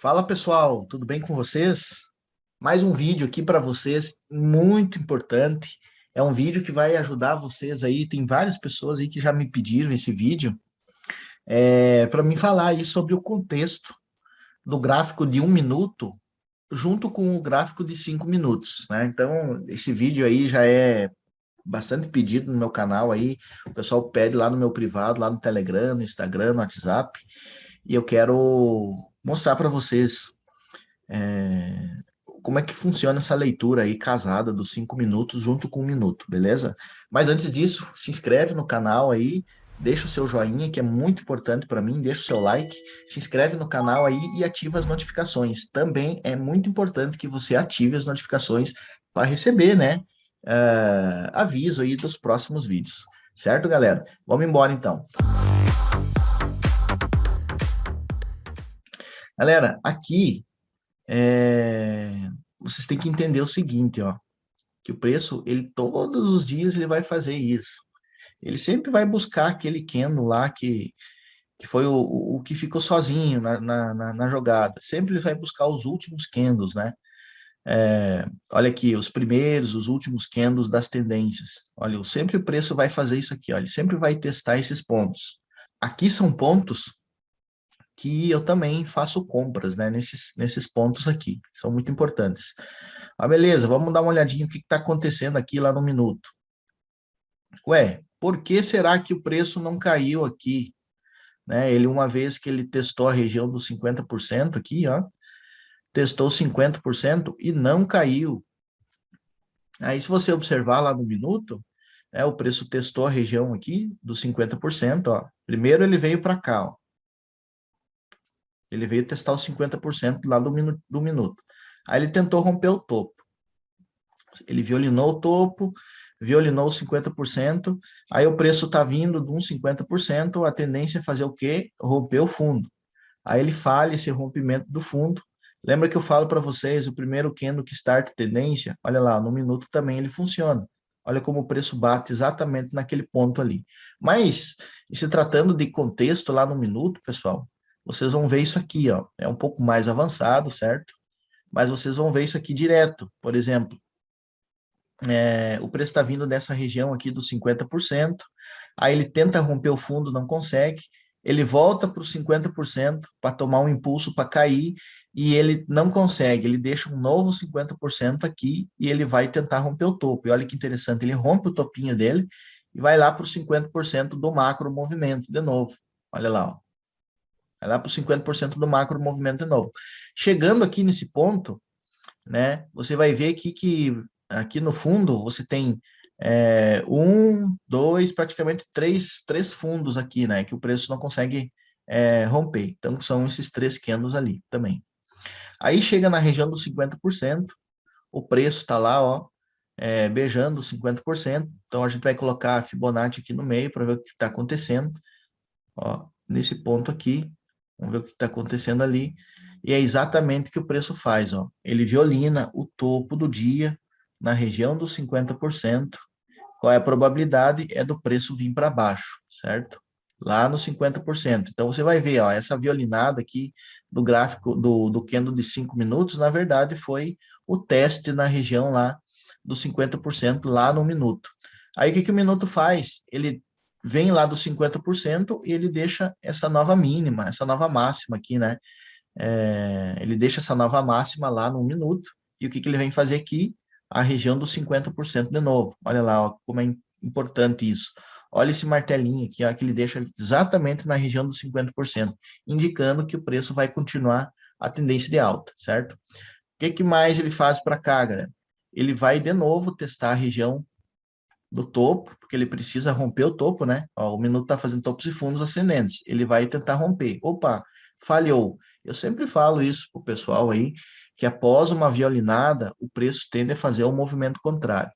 Fala pessoal, tudo bem com vocês? Mais um vídeo aqui para vocês, muito importante. É um vídeo que vai ajudar vocês aí. Tem várias pessoas aí que já me pediram esse vídeo para mim falar aí sobre o contexto do gráfico de 1 minuto junto com o gráfico de 5 minutos, né? Então, esse vídeo aí já é bastante pedido no meu canal aí. O pessoal pede lá no meu privado, lá no Telegram, no Instagram, no WhatsApp, e eu quero mostrar para vocês como é que funciona essa leitura aí casada dos 5 minutos junto com 1 minuto, beleza? Mas antes disso, se inscreve no canal aí, deixa o seu joinha, que é muito importante para mim, deixa o seu like, se inscreve no canal aí e ativa as notificações. Também é muito importante que você ative as notificações para receber, né, aviso aí dos próximos vídeos. Certo, galera? Vamos embora então. Galera, aqui é, vocês têm que entender o seguinte, ó, que o preço, ele todos os dias ele vai fazer isso. Ele sempre vai buscar aquele candle lá que foi o que ficou sozinho na jogada. Sempre ele vai buscar os últimos candles, né? Olha aqui, os primeiros, os últimos candles das tendências. Olha, sempre o preço vai fazer isso aqui, olha, ele sempre vai testar esses pontos. Aqui são pontos que eu também faço compras, né? Nesses pontos aqui, que são muito importantes. Ah, beleza, vamos dar uma olhadinha no que está acontecendo aqui lá no minuto. Ué, por que será que o preço não caiu aqui? Né? Ele, uma vez que ele testou a região dos 50% aqui, ó, testou 50% e não caiu. Aí, se você observar lá no minuto, né, o preço testou a região aqui dos 50%, ó. Primeiro ele veio para cá, ó. Ele veio testar os 50% lá do minuto. Aí ele tentou romper o topo. Ele violinou o topo, violinou os 50%, aí o preço está vindo de uns 50%, a tendência é fazer o quê? Romper o fundo. Aí ele falha esse rompimento do fundo. Lembra que eu falo para vocês, o primeiro candle que start tendência, olha lá, no minuto também ele funciona. Olha como o preço bate exatamente naquele ponto ali. Mas, se tratando de contexto lá no minuto, pessoal, vocês vão ver isso aqui, ó. É um pouco mais avançado, certo? Mas vocês vão ver isso aqui direto. Por exemplo, o preço está vindo dessa região aqui dos 50%, aí ele tenta romper o fundo, não consegue, ele volta para os 50% para tomar um impulso para cair, e ele não consegue, ele deixa um novo 50% aqui, e ele vai tentar romper o topo. E olha que interessante, ele rompe o topinho dele, e vai lá para os 50% do macro movimento de novo. Olha lá, ó. Vai lá para os 50% do macro movimento de novo. Chegando aqui nesse ponto, né? Você vai ver aqui que aqui no fundo você tem dois, praticamente três fundos aqui, né? Que o preço não consegue romper. Então são esses três candles ali também. Aí chega na região dos 50%, o preço está lá, ó, beijando os 50%. Então a gente vai colocar a Fibonacci aqui no meio para ver o que está acontecendo. Ó, nesse ponto aqui, vamos ver o que está acontecendo ali. E é exatamente o que o preço faz, ó. Ele violina o topo do dia na região dos 50%. Qual é a probabilidade? É do preço vir para baixo, certo? Lá nos 50%. Então, você vai ver, ó, essa violinada aqui do gráfico do candle de 5 minutos, na verdade, foi o teste na região lá dos 50% lá no minuto. Aí, o que o minuto faz? Ele vem lá dos 50% e ele deixa essa nova mínima, essa nova máxima aqui, né? Ele deixa essa nova máxima lá no minuto, e o que ele vem fazer aqui? A região dos 50% de novo. Olha lá, ó, como é importante isso. Olha esse martelinho aqui, ó, que ele deixa exatamente na região dos 50%, indicando que o preço vai continuar a tendência de alta, certo? O que mais ele faz para cá, galera? Ele vai de novo testar a região do topo, porque ele precisa romper o topo, né? Ó, o minuto está fazendo topos e fundos ascendentes. Ele vai tentar romper. Opa, falhou. Eu sempre falo isso para o pessoal aí, que após uma violinada, o preço tende a fazer um movimento contrário.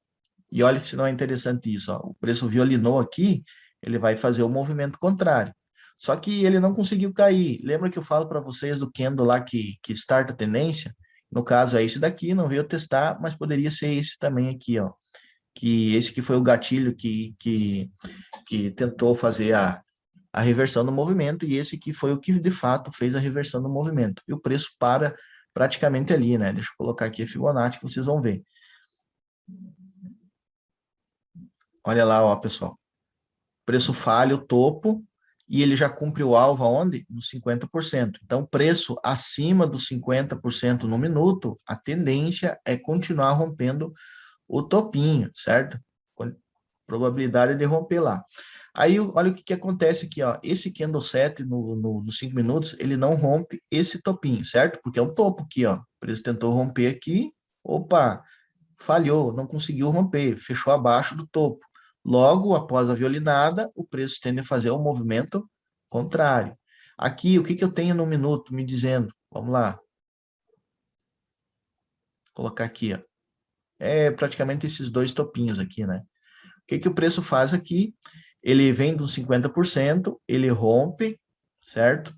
E olha se não é interessante isso, ó. O preço violinou aqui, ele vai fazer o movimento contrário. Só que ele não conseguiu cair. Lembra que eu falo para vocês do candle lá que starta a tendência? No caso é esse daqui, não veio testar, mas poderia ser esse também aqui, ó, que esse que foi o gatilho que tentou fazer a reversão do movimento, e esse aqui foi o que de fato fez a reversão do movimento. E o preço para praticamente ali, né? Deixa eu colocar aqui a Fibonacci que vocês vão ver. Olha lá, ó, pessoal. Preço falha, o topo, e ele já cumpre o alvo aonde? No 50%. Então, preço acima dos 50% no minuto, a tendência é continuar rompendo o topinho, certo? Com probabilidade de romper lá. Aí, olha o que, que acontece aqui, ó. Esse candle set nos 5 minutos, ele não rompe esse topinho, certo? Porque é um topo aqui, ó. O preço tentou romper aqui, opa, falhou, não conseguiu romper, fechou abaixo do topo. Logo, após a violinada, o preço tende a fazer um movimento contrário. Aqui, o que, que eu tenho no minuto me dizendo? Vamos lá. Vou colocar aqui, ó. É praticamente esses dois topinhos aqui, né? O que, que o preço faz aqui? Ele vem dos 50%, ele rompe, certo?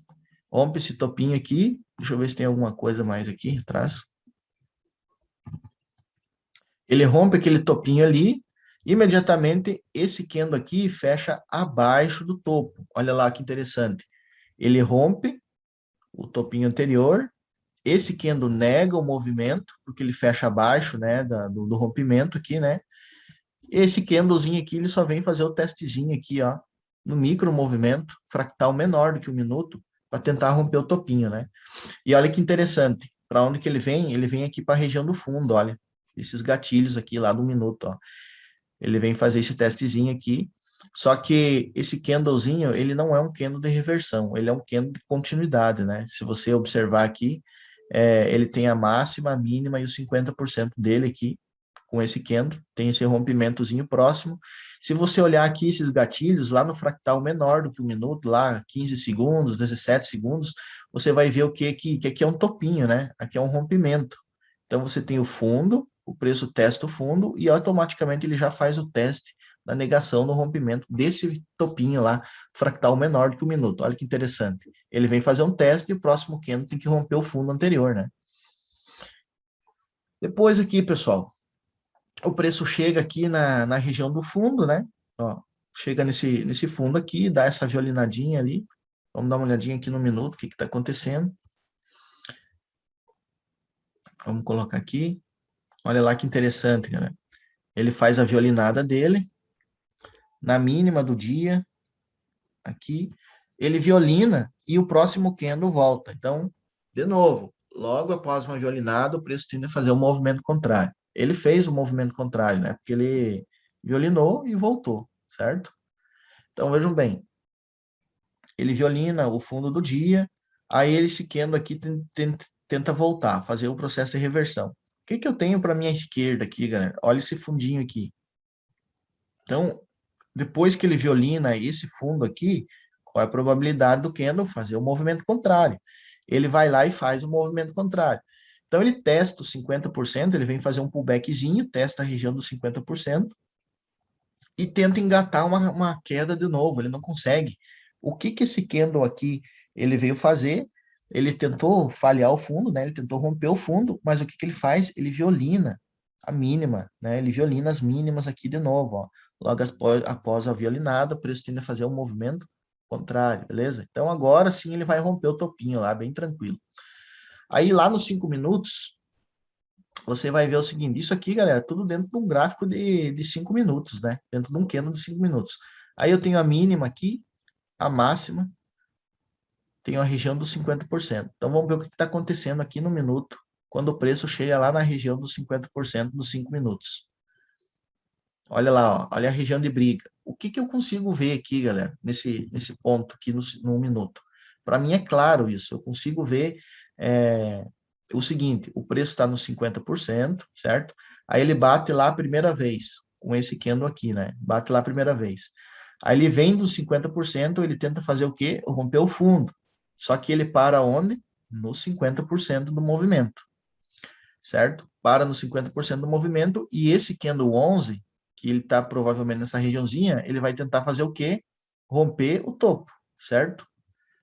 Rompe esse topinho aqui. Deixa eu ver se tem alguma coisa mais aqui atrás. Ele rompe aquele topinho ali, imediatamente esse candle aqui fecha abaixo do topo. Olha lá que interessante. Ele rompe o topinho anterior, esse candle nega o movimento, porque ele fecha abaixo, né, do rompimento aqui, né? Esse candlezinho aqui, ele só vem fazer o testezinho aqui, ó, no micro movimento, fractal menor do que 1 minuto, para tentar romper o topinho, né? E olha que interessante, para onde que ele vem? Ele vem aqui para a região do fundo, olha, esses gatilhos aqui lá do minuto, ó. Ele vem fazer esse testezinho aqui, só que esse candlezinho, ele não é um candle de reversão, ele é um candle de continuidade, né? Se você observar aqui, ele tem a máxima, a mínima e os 50% dele aqui, com esse candle, tem esse rompimentozinho próximo. Se você olhar aqui esses gatilhos, lá no fractal menor do que 1 minuto, lá 15 segundos, 17 segundos, você vai ver o que aqui é um topinho, né? Aqui é um rompimento. Então, você tem o fundo, o preço testa o fundo e automaticamente ele já faz o teste da negação no rompimento desse topinho lá, fractal menor do que 1 minuto. Olha que interessante. Ele vem fazer um teste e o próximo candle tem que romper o fundo anterior, né? Depois aqui, pessoal, o preço chega aqui na região do fundo, né? Ó, chega nesse fundo aqui, dá essa violinadinha ali. Vamos dar uma olhadinha aqui no minuto, o que está acontecendo. Vamos colocar aqui. Olha lá que interessante, galera. Ele faz a violinada dele, na mínima do dia, aqui. Ele violina e o próximo candle volta. Então, de novo, logo após uma violinada, o preço tende a fazer um movimento contrário. Ele fez o movimento contrário, né? Porque ele violinou e voltou, certo? Então, vejam bem, ele violina o fundo do dia, aí ele se quendo aqui tenta voltar, fazer o processo de reversão. O que, que eu tenho para minha esquerda aqui, galera? Olha esse fundinho aqui. Então, depois que ele violina esse fundo aqui, qual é a probabilidade do candle fazer o movimento contrário? Ele vai lá e faz o movimento contrário. Então, ele testa os 50%, ele vem fazer um pullbackzinho, testa a região dos 50%, e tenta engatar uma queda de novo, ele não consegue. O que que esse candle aqui, ele veio fazer? Ele tentou falhar o fundo, né? Ele tentou romper o fundo, mas o que que ele faz? Ele violina a mínima, né? Ele violina as mínimas aqui de novo, ó. Logo após a violinada, o preço tende a fazer um movimento contrário, beleza? Então agora sim ele vai romper o topinho lá, bem tranquilo. Aí lá nos 5 minutos, você vai ver o seguinte, isso aqui, galera, tudo dentro de um gráfico de 5 minutos, né? Dentro de um candle de 5 minutos. Aí eu tenho a mínima aqui, a máxima, tenho a região dos 50%. Então vamos ver o que está acontecendo aqui no minuto, quando o preço chega lá na região dos 50% nos 5 minutos. Olha lá, ó, olha a região de briga. O que, que eu consigo ver aqui, galera, nesse ponto aqui no minuto? Para mim é claro isso, eu consigo ver o seguinte, o preço está nos 50%, certo? Aí ele bate lá a primeira vez, com esse candle aqui, né? Bate lá a primeira vez. Aí ele vem dos 50%, ele tenta fazer o quê? Romper o fundo. Só que ele para onde? Nos 50% do movimento, certo? Para nos 50% do movimento, e esse candle 11, que ele está provavelmente nessa regiãozinha, ele vai tentar fazer o quê? Romper o topo, certo?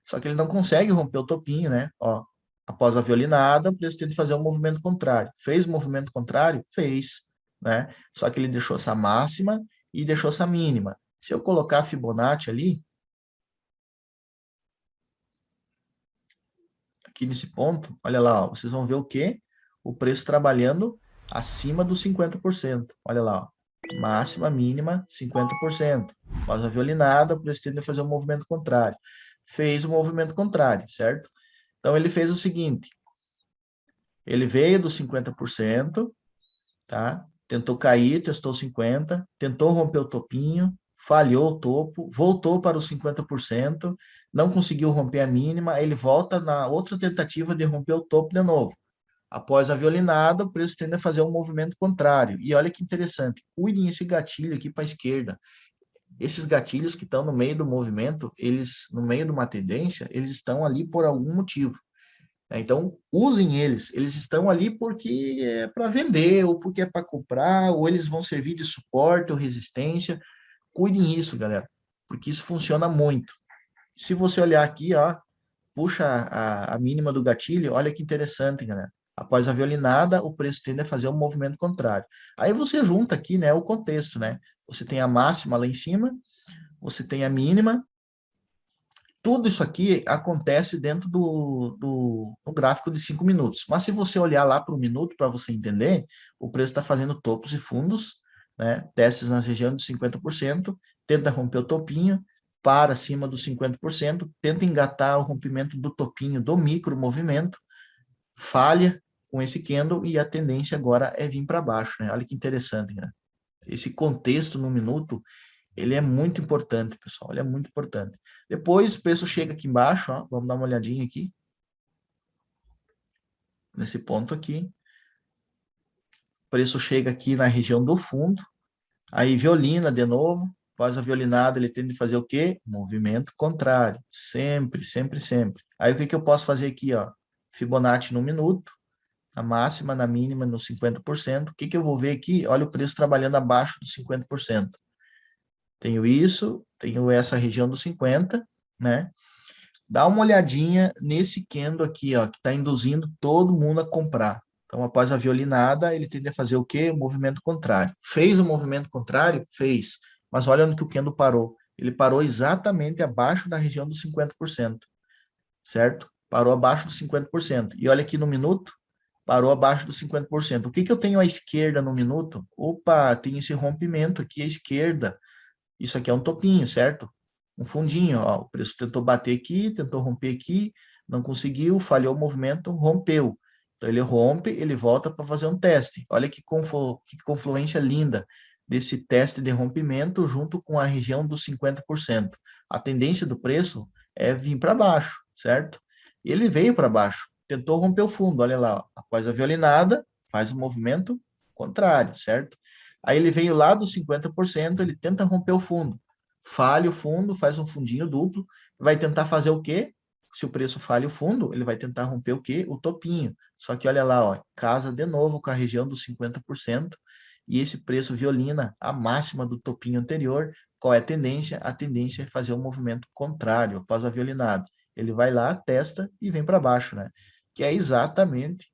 Só que ele não consegue romper o topinho, né? Ó, após a violinada, o preço tem de fazer um movimento contrário. Fez o movimento contrário? Fez, né? Só que ele deixou essa máxima e deixou essa mínima. Se eu colocar a Fibonacci ali, aqui nesse ponto, olha lá, ó, vocês vão ver o quê? O preço trabalhando acima dos 50%. Olha lá, ó, máxima, mínima, 50%. Após a violinada, o preço tende a fazer um movimento contrário. Fez o movimento contrário, certo? Então, ele fez o seguinte, ele veio dos 50%, tá? Tentou cair, testou 50%, tentou romper o topinho, falhou o topo, voltou para os 50%, não conseguiu romper a mínima, ele volta na outra tentativa de romper o topo de novo. Após a violinada, o preço tende a fazer um movimento contrário. E olha que interessante, cuidem esse gatilho aqui para a esquerda. Esses gatilhos que estão no meio do movimento, eles, no meio de uma tendência, eles estão ali por algum motivo. Então, usem eles. Eles estão ali porque é para vender, ou porque é para comprar, ou eles vão servir de suporte ou resistência. Cuidem isso, galera, porque isso funciona muito. Se você olhar aqui, ó, puxa a mínima do gatilho, olha que interessante, galera. Após a violinada, o preço tende a fazer um movimento contrário. Aí você junta aqui, né, o contexto, né? Você tem a máxima lá em cima, você tem a mínima, tudo isso aqui acontece dentro do gráfico de 5 minutos. Mas se você olhar lá para o minuto, para você entender, o preço está fazendo topos e fundos, né? Testes na região de 50%, tenta romper o topinho, para acima dos 50%, tenta engatar o rompimento do topinho do micro movimento, falha com esse candle e a tendência agora é vir para baixo, né? Olha que interessante, né? Esse contexto no minuto ele é muito importante, pessoal. Ele é muito importante. Depois, o preço chega aqui embaixo, ó. Vamos dar uma olhadinha aqui. Nesse ponto aqui. O preço chega aqui na região do fundo. Aí, violina de novo. Após a violinada, ele tende a fazer o quê? Movimento contrário. Sempre, sempre, sempre. Aí, o que que eu posso fazer aqui, ó? Fibonacci no minuto. A máxima, na mínima, no 50%. O que que eu vou ver aqui? Olha o preço trabalhando abaixo dos 50%. Tenho isso, tenho essa região dos 50, né? Dá uma olhadinha nesse candle aqui, ó, que está induzindo todo mundo a comprar. Então, após a violinada, ele tende a fazer o quê? O movimento contrário. Fez o movimento contrário? Fez. Mas olha onde que o candle parou. Ele parou exatamente abaixo da região dos 50%, certo? Parou abaixo dos 50%. E olha aqui no minuto, parou abaixo dos 50%. O que que eu tenho à esquerda no minuto? Opa, tem esse rompimento aqui à esquerda. Isso aqui é um topinho, certo? Um fundinho, ó, o preço tentou bater aqui, tentou romper aqui, não conseguiu, falhou o movimento, rompeu. Então ele rompe, ele volta para fazer um teste. Olha que confluência linda desse teste de rompimento junto com a região dos 50%. A tendência do preço é vir para baixo, certo? E ele veio para baixo, tentou romper o fundo, olha lá, ó, após a violinada, faz o movimento contrário, certo? Aí ele veio lá dos 50%, ele tenta romper o fundo. Falha o fundo, faz um fundinho duplo, vai tentar fazer o quê? Se o preço falha o fundo, ele vai tentar romper o quê? O topinho. Só que olha lá, ó, casa de novo com a região dos 50%, e esse preço violina a máxima do topinho anterior. Qual é a tendência? A tendência é fazer um movimento contrário após a violinada. Ele vai lá, testa e vem para baixo, né? Que é exatamente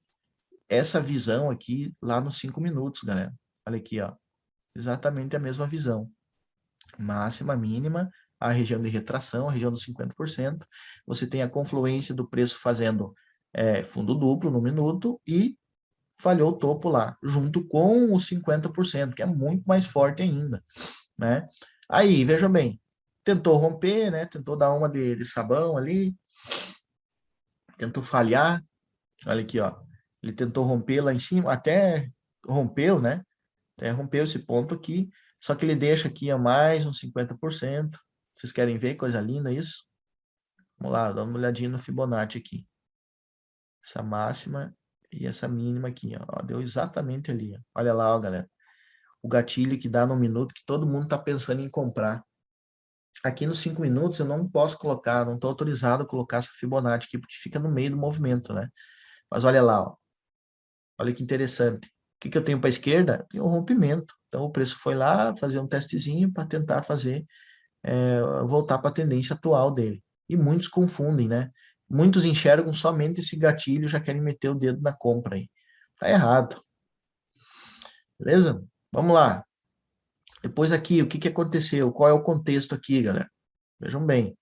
essa visão aqui lá nos 5 minutos, galera. Olha aqui, ó. Exatamente a mesma visão. Máxima, mínima, a região de retração, a região dos 50%. Você tem a confluência do preço fazendo fundo duplo no minuto e falhou o topo lá, junto com os 50%, que é muito mais forte ainda, né? Aí, vejam bem, tentou romper, né? Tentou dar uma de sabão ali, tentou falhar, olha aqui, ó. Ele tentou romper lá em cima, até rompeu, né? Até rompeu esse ponto aqui, só que ele deixa aqui a mais uns 50%. Vocês querem ver? Coisa linda isso? Vamos lá, dá uma olhadinha no Fibonacci aqui. Essa máxima e essa mínima aqui, ó. Deu exatamente ali, ó. Olha lá, ó, galera. O gatilho que dá no minuto que todo mundo está pensando em comprar. Aqui nos 5 minutos eu não posso colocar, não estou autorizado a colocar essa Fibonacci aqui, porque fica no meio do movimento, né? Mas olha lá, ó. Olha que interessante. O que que eu tenho para a esquerda? Tem um rompimento. Então o preço foi lá fazer um testezinho para tentar fazer voltar para a tendência atual dele. E muitos confundem, né? Muitos enxergam somente esse gatilho e já querem meter o dedo na compra aí. Tá errado. Beleza? Vamos lá. Depois aqui, o que que aconteceu? Qual é o contexto aqui, galera? Vejam bem.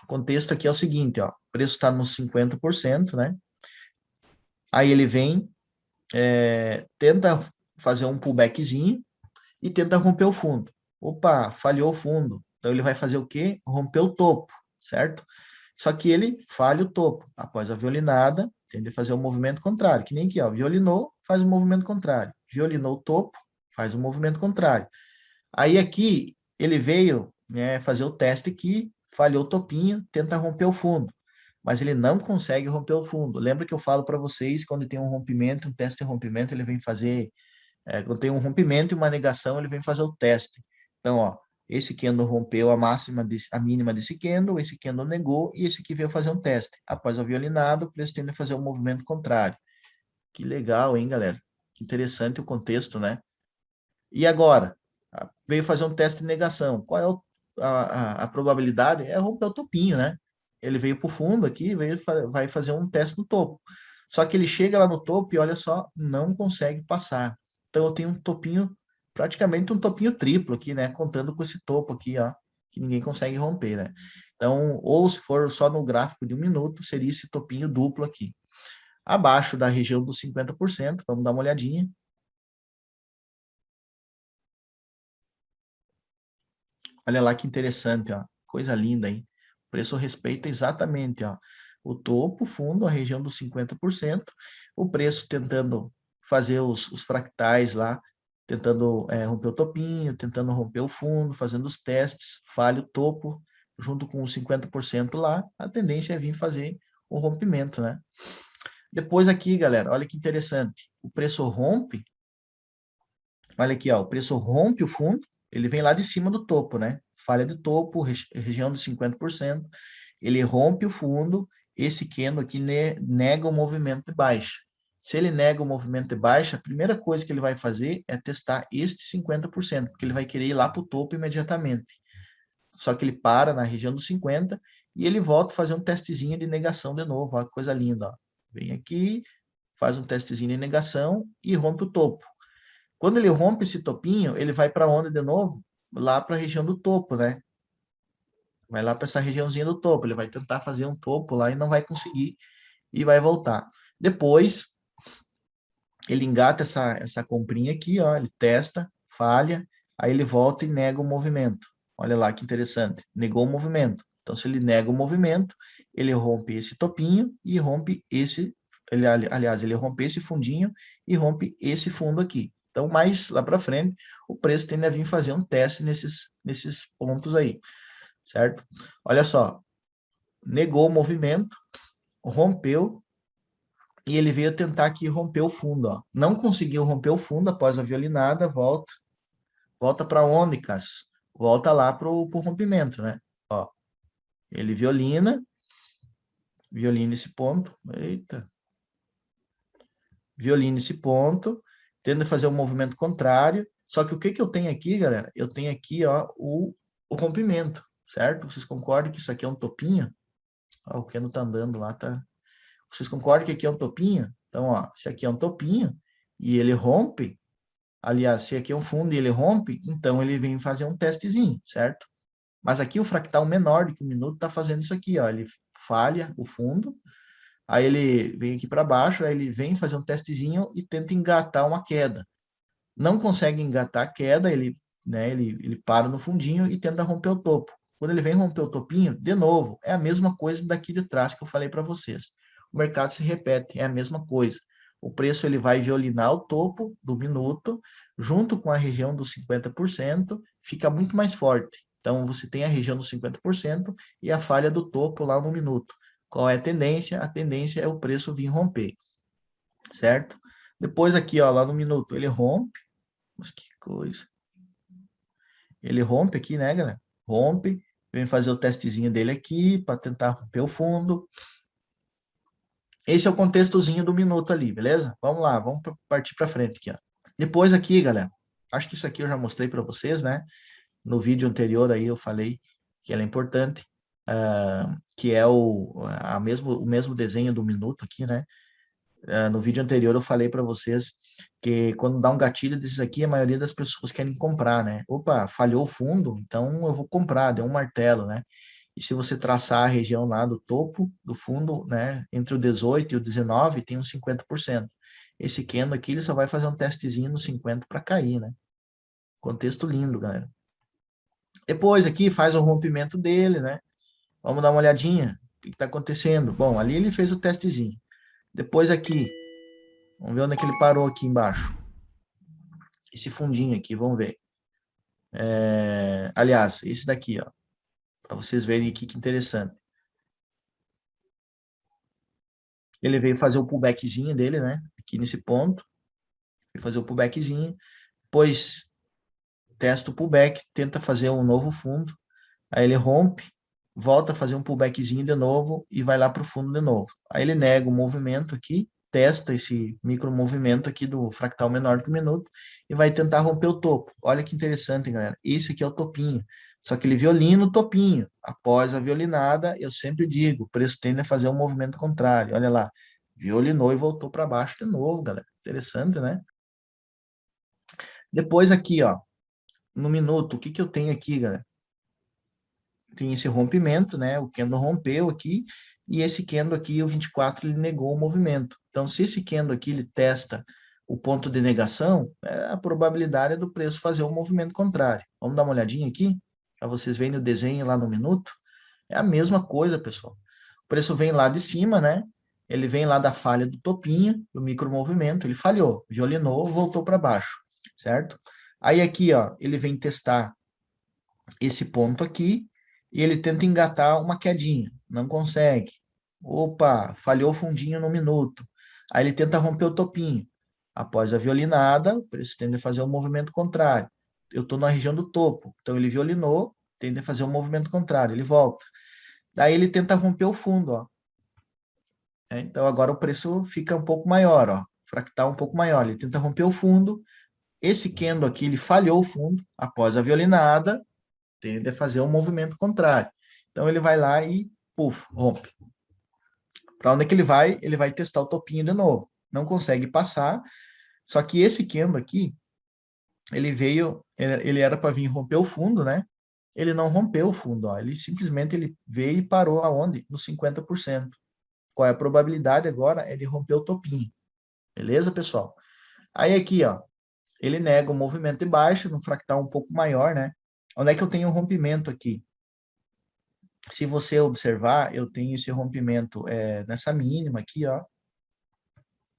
O contexto aqui é o seguinte, ó, o preço está nos 50%, né? Aí ele vem, tenta fazer um pullbackzinho e tenta romper o fundo. Opa, falhou o fundo. Então ele vai fazer o quê? Romper o topo, certo? Só que ele falha o topo. Após a violinada, tende a fazer o movimento contrário, que nem aqui, ó, violinou, faz o movimento contrário. Violinou o topo, faz o movimento contrário. Aí aqui ele veio, né, fazer o teste aqui, falhou o topinho, tenta romper o fundo, mas ele não consegue romper o fundo. Lembra que eu falo para vocês, quando tem um rompimento, um teste de rompimento, ele vem fazer, quando tem um rompimento e uma negação, ele vem fazer o teste. Então, ó, esse candle rompeu a mínima desse candle, esse candle negou, e esse aqui veio fazer um teste. Após a violinada, o preço tende a fazer um movimento contrário. Que legal, hein, galera? Que interessante o contexto, né? E agora? Veio fazer um teste de negação. Qual é a probabilidade? É romper o topinho, né? Ele veio para o fundo aqui, vai fazer um teste no topo. Só que ele chega lá no topo e olha só, não consegue passar. Então eu tenho um topinho, praticamente um topinho triplo aqui, né? Contando com esse topo aqui, ó, que ninguém consegue romper, né? Então, ou se for só no gráfico de 1 minuto, seria esse topinho duplo aqui. Abaixo da região dos 50%, vamos dar uma olhadinha. Olha lá que interessante, ó. Coisa linda, hein? O preço respeita exatamente, ó, o topo, o fundo, a região dos 50%, o preço tentando fazer os fractais lá, tentando romper o topinho, tentando romper o fundo, fazendo os testes, falha o topo, junto com os 50% lá, a tendência é vir fazer o rompimento, né? Depois aqui, galera, olha que interessante. O preço rompe, olha aqui, ó, o preço rompe o fundo, ele vem lá de cima do topo, né? Falha de topo, região de 50%, ele rompe o fundo, esse candle aqui nega o movimento de baixa. Se ele nega o movimento de baixa, a primeira coisa que ele vai fazer é testar este 50%, porque ele vai querer ir lá para o topo imediatamente. Só que ele para na região dos 50 e ele volta a fazer um testezinho de negação de novo, ó, que coisa linda, ó. Vem aqui, faz um testezinho de negação e rompe o topo. Quando ele rompe esse topinho, ele vai para onde de novo? Lá para a região do topo, né? Vai lá para essa regiãozinha do topo. Ele vai tentar fazer um topo lá e não vai conseguir e vai voltar. Depois, ele engata essa comprinha aqui, ó, ele testa, falha, aí ele volta e nega o movimento. Olha lá que interessante. Negou o movimento. Então, se ele nega o movimento, ele rompe esse topinho e rompe esse, aliás, ele rompe esse fundinho e rompe esse fundo aqui. Então, mais lá para frente, o preço tende a vir fazer um teste nesses pontos aí, certo? Olha só, negou o movimento, rompeu, e ele veio tentar aqui romper o fundo, ó. Não conseguiu romper o fundo após a violinada, volta para onde, Cássio? Volta lá pro rompimento, né? Ó, ele violina esse ponto, eita, violina esse ponto, tenta fazer um movimento contrário, só que o que que eu tenho aqui, galera? Eu tenho aqui, ó, o rompimento, certo? Vocês concordam que isso aqui é um topinho? Ó, o Keno tá andando lá, tá? Vocês concordam que aqui é um topinho? Então, ó, se aqui é um topinho e ele rompe, aliás, se aqui é um fundo e ele rompe, então ele vem fazer um testezinho, certo? Mas aqui o fractal menor do que 1 minuto está fazendo isso aqui, ó. Ele falha o fundo, aí ele vem aqui para baixo, aí ele vem fazer um testezinho e tenta engatar uma queda. Não consegue engatar a queda, ele para no fundinho e tenta romper o topo. Quando ele vem romper o topinho, de novo, é a mesma coisa daqui de trás que eu falei para vocês. O mercado se repete, é a mesma coisa. O preço ele vai violinar o topo do minuto, junto com a região dos 50%, fica muito mais forte. Então, você tem a região dos 50% e a falha do topo lá no minuto. Qual é a tendência? A tendência é o preço vir romper, certo? Depois aqui, ó, lá no minuto, ele rompe, mas que coisa. Ele rompe aqui, né, galera? Rompe, vem fazer o testezinho dele aqui para tentar romper o fundo. Esse é o contextozinho do minuto ali, beleza? Vamos lá, vamos partir para frente aqui, ó. Depois aqui, galera, acho que isso aqui eu já mostrei para vocês, né? No vídeo anterior aí eu falei que ela é importante, que é o mesmo desenho do minuto aqui, né? No vídeo anterior eu falei para vocês que quando dá um gatilho desses aqui, a maioria das pessoas querem comprar, né? Opa, falhou o fundo, então eu vou comprar, deu um martelo, né? E se você traçar a região lá do topo, do fundo, né, entre o 18 e o 19, tem uns 50%. Esse candle aqui, ele só vai fazer um testezinho no 50 para cair, né? Contexto lindo, galera. Depois aqui faz o rompimento dele, né? Vamos dar uma olhadinha. O que está acontecendo? Bom, ali ele fez o testezinho. Depois aqui, vamos ver onde é que ele parou aqui embaixo. Esse fundinho aqui, vamos ver. Aliás, esse daqui, ó. Para vocês verem aqui que interessante. Ele veio fazer o pullbackzinho dele, né? Aqui nesse ponto. Veio fazer o pullbackzinho. Depois testa o pullback, tenta fazer um novo fundo. Aí ele rompe, volta a fazer um pullbackzinho de novo e vai lá para o fundo de novo. Aí ele nega o movimento aqui, testa esse micro movimento aqui do fractal menor do que um minuto e vai tentar romper o topo. Olha que interessante, galera. Esse aqui é o topinho. Só que ele violina o topinho. Após a violinada, eu sempre digo, o preço tende a fazer um movimento contrário. Olha lá, violinou e voltou para baixo de novo, galera. Interessante, né? Depois aqui, ó, no minuto, o que que eu tenho aqui, galera? Tem esse rompimento, né? O candle rompeu aqui, e esse candle aqui, o 24, ele negou o movimento. Então, se esse candle aqui, ele testa o ponto de negação, a probabilidade é do preço fazer um movimento contrário. Vamos dar uma olhadinha aqui, para vocês verem o desenho lá no minuto. É a mesma coisa, pessoal. O preço vem lá de cima, né? Ele vem lá da falha do topinho, do micromovimento, ele falhou, violinou, voltou para baixo, certo? Aí aqui, ó, ele vem testar esse ponto aqui, e ele tenta engatar uma quedinha, não consegue. Opa, falhou o fundinho no minuto. Aí ele tenta romper o topinho. Após a violinada, o preço tende a fazer um movimento contrário. Eu estou na região do topo, então ele violinou, tende a fazer um movimento contrário, ele volta. Daí ele tenta romper o fundo, ó. Então agora o preço fica um pouco maior, ó. Fractal um pouco maior. Ele tenta romper o fundo. Esse candle aqui, ele falhou o fundo após a violinada, tende a fazer um movimento contrário. Então ele vai lá e, puf, rompe. Para onde é que ele vai? Ele vai testar o topinho de novo. Não consegue passar, só que esse candle aqui, ele veio, ele era para vir romper o fundo, né? Ele não rompeu o fundo, ó. Ele simplesmente ele veio e parou aonde? No 50%. Qual é a probabilidade agora? É de romper o topinho. Beleza, pessoal? Aí aqui, ó, ele nega o movimento de baixa, num fractal um pouco maior, né? Onde é que eu tenho um rompimento aqui? Se você observar, eu tenho esse rompimento nessa mínima aqui, ó.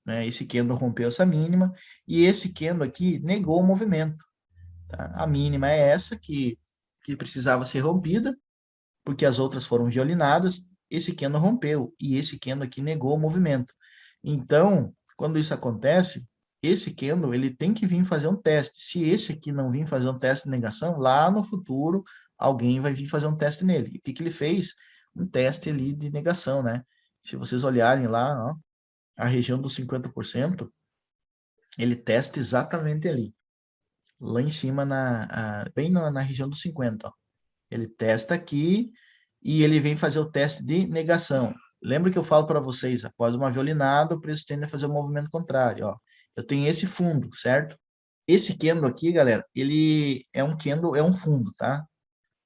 Né? Esse candle rompeu essa mínima, e esse candle aqui negou o movimento. Tá? A mínima é essa, que precisava ser rompida, porque as outras foram violinadas, esse candle rompeu, e esse candle aqui negou o movimento. Então, quando isso acontece, esse candle, ele tem que vir fazer um teste. Se esse aqui não vir fazer um teste de negação, lá no futuro, alguém vai vir fazer um teste nele. E o que que ele fez? Um teste ali de negação, né? Se vocês olharem lá, ó, a região dos 50%, ele testa exatamente ali. Lá em cima, bem na região dos 50%, ó. Ele testa aqui e ele vem fazer o teste de negação. Lembra que eu falo para vocês, após uma violinada, o preço tende a fazer um movimento contrário, ó. Eu tenho esse fundo, certo? Esse candle aqui, galera, ele é um candle, é um fundo, tá?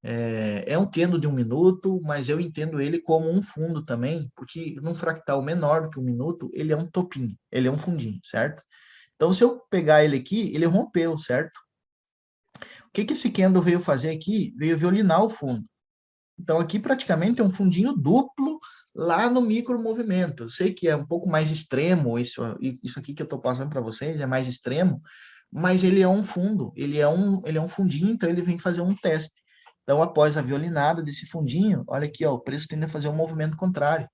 É um candle de um minuto, mas eu entendo ele como um fundo também, porque num fractal menor do que um minuto, ele é um topinho, ele é um fundinho, certo? Então, se eu pegar ele aqui, ele rompeu, certo? O que que esse candle veio fazer aqui? Veio violinar o fundo. Então, aqui praticamente é um fundinho duplo lá no micro movimento. Eu sei que é um pouco mais extremo, isso aqui que eu estou passando para vocês é mais extremo, mas ele é um fundo, ele é um fundinho, então ele vem fazer um teste. Então, após a violinada desse fundinho, olha aqui, ó, o preço tende a fazer um movimento contrário.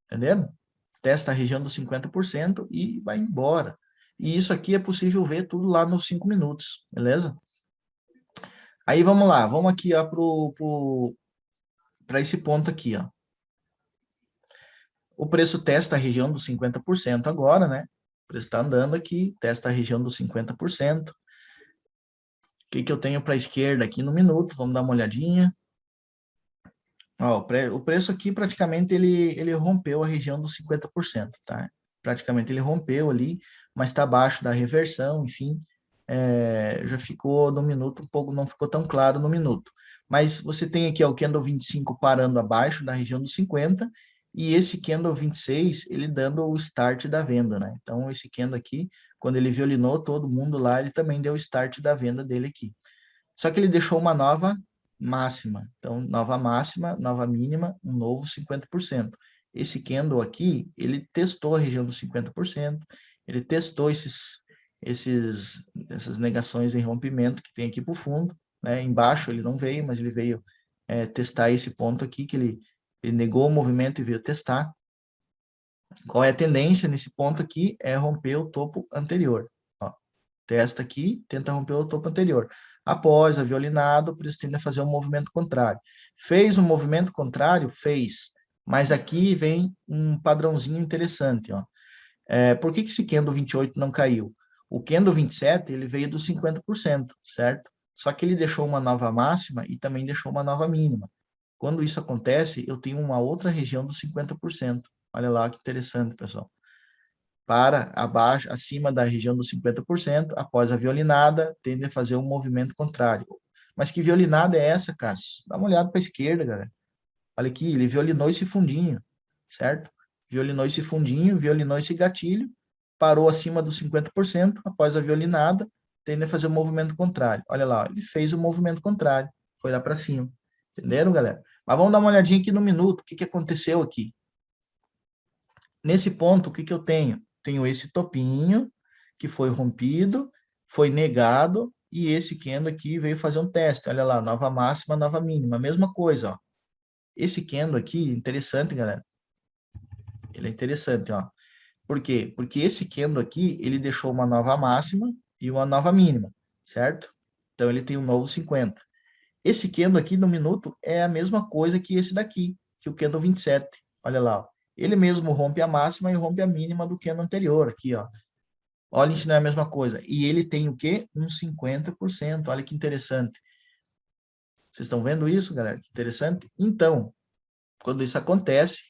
Entendendo? Testa a região dos 50% e vai embora. E isso aqui é possível ver tudo lá nos 5 minutos, beleza? Aí vamos lá, vamos aqui para esse ponto aqui, ó. O preço testa a região dos 50% agora, né? O preço está andando aqui, testa a região dos 50%. O que que eu tenho para a esquerda aqui no minuto? Vamos dar uma olhadinha. Ó, o preço aqui praticamente ele rompeu a região dos 50%, tá? Praticamente ele rompeu ali, mas está abaixo da reversão, enfim, já ficou no minuto um pouco, não ficou tão claro no minuto. Mas você tem aqui ó, o candle 25 parando abaixo da região dos 50, e esse candle 26, ele dando o start da venda, né? Então, esse candle aqui, quando ele violinou todo mundo lá, ele também deu o start da venda dele aqui. Só que ele deixou uma nova máxima. Então, nova máxima, nova mínima, um novo 50%. Esse candle aqui, ele testou a região dos 50%, ele testou essas negações de rompimento que tem aqui para o fundo, né? Embaixo ele não veio, mas ele veio testar esse ponto aqui, que ele negou o movimento e veio testar. Qual é a tendência nesse ponto aqui? É romper o topo anterior. Ó, testa aqui, tenta romper o topo anterior. Após a violinada, o preço tende a fazer um movimento contrário. Fez um movimento contrário? Fez. Mas aqui vem um padrãozinho interessante. Ó. Por que esse candle 28 não caiu? O candle 27, ele veio dos 50%, certo? Só que ele deixou uma nova máxima e também deixou uma nova mínima. Quando isso acontece, eu tenho uma outra região dos 50%. Olha lá que interessante, pessoal. Para abaixo, acima da região dos 50%, após a violinada, tende a fazer um movimento contrário. Mas que violinada é essa, Cássio? Dá uma olhada para a esquerda, galera. Olha aqui, ele violinou esse fundinho, certo? Violinou esse fundinho, violinou esse gatilho, parou acima dos 50%, após a violinada, tende a fazer um movimento contrário. Olha lá, ele fez o movimento contrário, foi lá para cima. Entenderam, galera? Mas vamos dar uma olhadinha aqui no minuto, o que aconteceu aqui. Nesse ponto, o que eu tenho? Tenho esse topinho, que foi rompido, foi negado, e esse candle aqui veio fazer um teste. Olha lá, nova máxima, nova mínima, mesma coisa, ó. Esse candle aqui, interessante, galera. Ele é interessante, ó. Por quê? Porque esse candle aqui, ele deixou uma nova máxima e uma nova mínima, certo? Então, ele tem um novo 50. Esse candle aqui no minuto é a mesma coisa que esse daqui, que o candle 27. Olha lá, ó. Ele mesmo rompe a máxima e rompe a mínima do candle anterior, aqui, ó. Olha, se não é a mesma coisa. E ele tem o quê? Um 50%. Olha que interessante. Vocês estão vendo isso, galera? Que interessante. Então, quando isso acontece,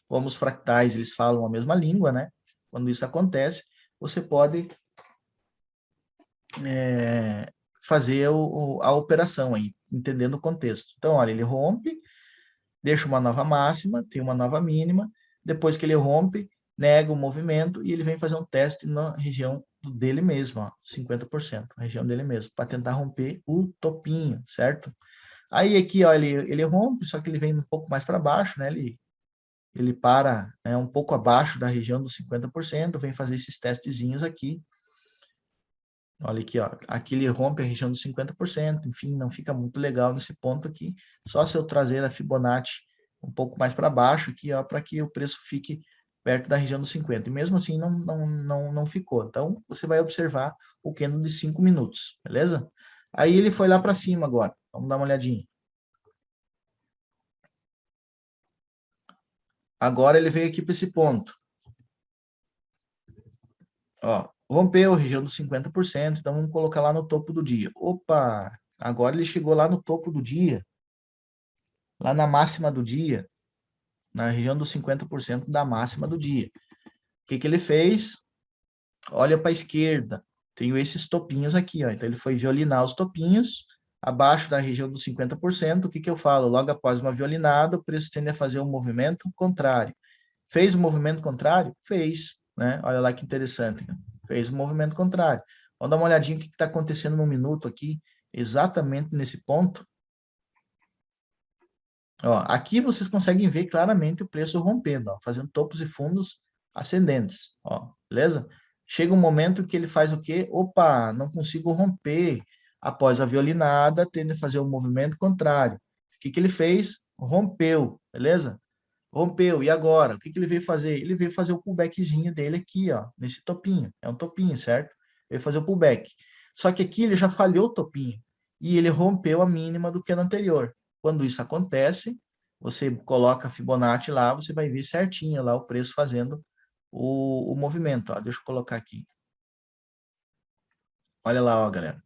como os fractais eles falam a mesma língua, né? Quando isso acontece, você pode fazer a operação aí, entendendo o contexto. Então, olha, ele rompe, deixa uma nova máxima, tem uma nova mínima, depois que ele rompe, nega o movimento e ele vem fazer um teste na região dele mesmo, ó, 50%, a região dele mesmo, para tentar romper o topinho, certo? Aí aqui, ó, ele rompe, só que ele vem um pouco mais para baixo, né? Ele para um pouco abaixo da região dos 50%, vem fazer esses testezinhos aqui. Olha aqui, ó. Aqui ele rompe a região dos 50%, enfim, não fica muito legal nesse ponto aqui. Só se eu trazer a Fibonacci um pouco mais para baixo aqui, ó, para que o preço fique perto da região dos 50. E mesmo assim não ficou. Então, você vai observar o candle de 5 minutos, beleza? Aí ele foi lá para cima agora. Vamos dar uma olhadinha. Agora ele veio aqui para esse ponto. Ó, rompeu a região dos 50%, então vamos colocar lá no topo do dia. Opa, agora ele chegou lá no topo do dia, lá na máxima do dia, na região dos 50% da máxima do dia. O que ele fez? Olha para a esquerda, tenho esses topinhos aqui, ó. Então ele foi violinar os topinhos, abaixo da região dos 50%, o que eu falo? Logo após uma violinada, o preço tende a fazer um movimento contrário. Fez o movimento contrário? Fez, né? Olha lá que interessante, né? Fez o movimento contrário. Vamos dar uma olhadinha o que está acontecendo no minuto aqui, exatamente nesse ponto. Ó, aqui vocês conseguem ver claramente o preço rompendo, ó, fazendo topos e fundos ascendentes, ó, beleza? Chega um momento que ele faz o quê? Opa, não consigo romper. Após a violinada, tende a fazer o movimento contrário. O que ele fez? Rompeu, beleza? Rompeu, e agora? O que ele veio fazer? Ele veio fazer o pullbackzinho dele aqui, ó, nesse topinho. É um topinho, certo? Veio fazer o pullback. Só que aqui ele já falhou o topinho. E ele rompeu a mínima do que no anterior. Quando isso acontece, você coloca a Fibonacci lá, você vai ver certinho lá o preço fazendo o movimento. Ó. Deixa eu colocar aqui. Olha lá, ó, galera.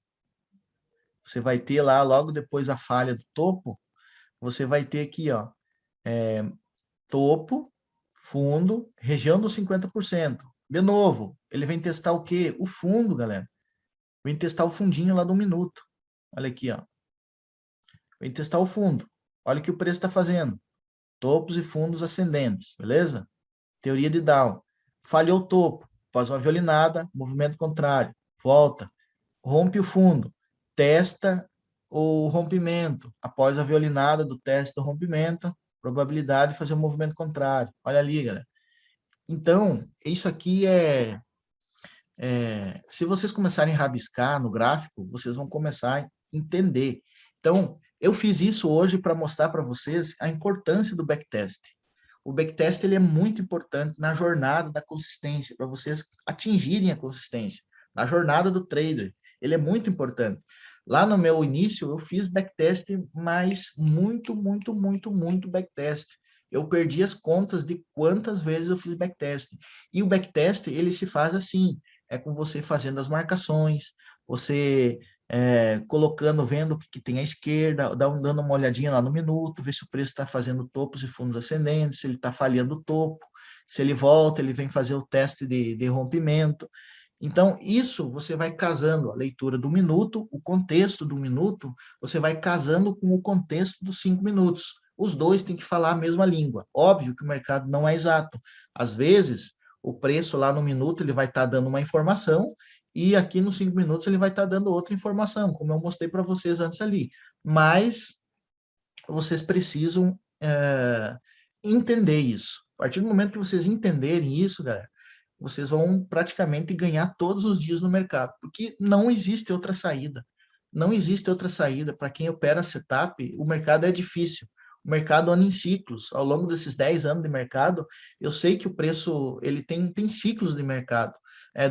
Você vai ter lá, logo depois da falha do topo, você vai ter aqui, ó, topo, fundo, região dos 50%. De novo, ele vem testar o quê? O fundo, galera. Vem testar o fundinho lá do minuto. Olha aqui, ó. vem testar o fundo. Olha o que o preço está fazendo. Topos e fundos ascendentes, beleza? Teoria de Down. Falhou o topo, faz uma violinada, movimento contrário, volta, rompe o fundo, testa o rompimento. Após a violinada do teste do rompimento, probabilidade de fazer um movimento contrário. Olha ali, galera. Então, isso aqui se vocês começarem a rabiscar no gráfico, vocês vão começar a entender. Então, eu fiz isso hoje para mostrar para vocês a importância do backtest. O backtest ele é muito importante na jornada da consistência, para vocês atingirem a consistência. Na jornada do trader, ele é muito importante. Lá no meu início, eu fiz backtest, mas muito backtest. Eu perdi as contas de quantas vezes eu fiz backtest. E o backtest, ele se faz assim, é com você fazendo as marcações, você colocando, vendo o que tem à esquerda, dando uma olhadinha lá no minuto, ver se o preço está fazendo topos e fundos ascendentes, se ele está falhando o topo, se ele volta, ele vem fazer o teste de rompimento. Então, isso você vai casando a leitura do minuto, o contexto do minuto, você vai casando com o contexto dos 5 minutos. Os dois têm que falar a mesma língua. Óbvio que o mercado não é exato. Às vezes, o preço lá no minuto ele vai estar dando uma informação e aqui nos 5 minutos ele vai estar dando outra informação, como eu mostrei para vocês antes ali. Mas vocês precisam entender isso. A partir do momento que vocês entenderem isso, galera, vocês vão praticamente ganhar todos os dias no mercado, porque não existe outra saída. Não existe outra saída. Para quem opera setup, o mercado é difícil. O mercado anda em ciclos. Ao longo desses 10 anos de mercado, eu sei que o preço ele tem ciclos de mercado.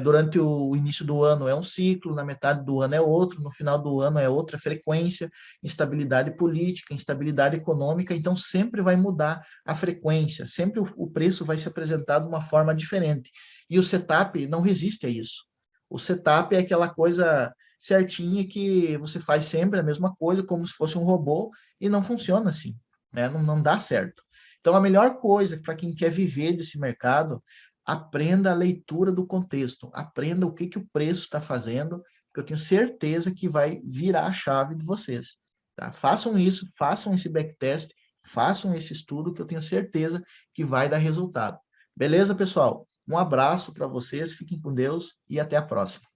Durante o início do ano é um ciclo, na metade do ano é outro, no final do ano é outra frequência, instabilidade política, instabilidade econômica, então sempre vai mudar a frequência, sempre o preço vai se apresentar de uma forma diferente. E o setup não resiste a isso. O setup é aquela coisa certinha que você faz sempre a mesma coisa, como se fosse um robô, e não funciona assim, né? Não dá certo. Então, a melhor coisa para quem quer viver desse mercado, aprenda a leitura do contexto, aprenda o que o preço está fazendo, porque eu tenho certeza que vai virar a chave de vocês. Tá? Façam isso, façam esse backtest, façam esse estudo, que eu tenho certeza que vai dar resultado. Beleza, pessoal? Um abraço para vocês, fiquem com Deus e até a próxima.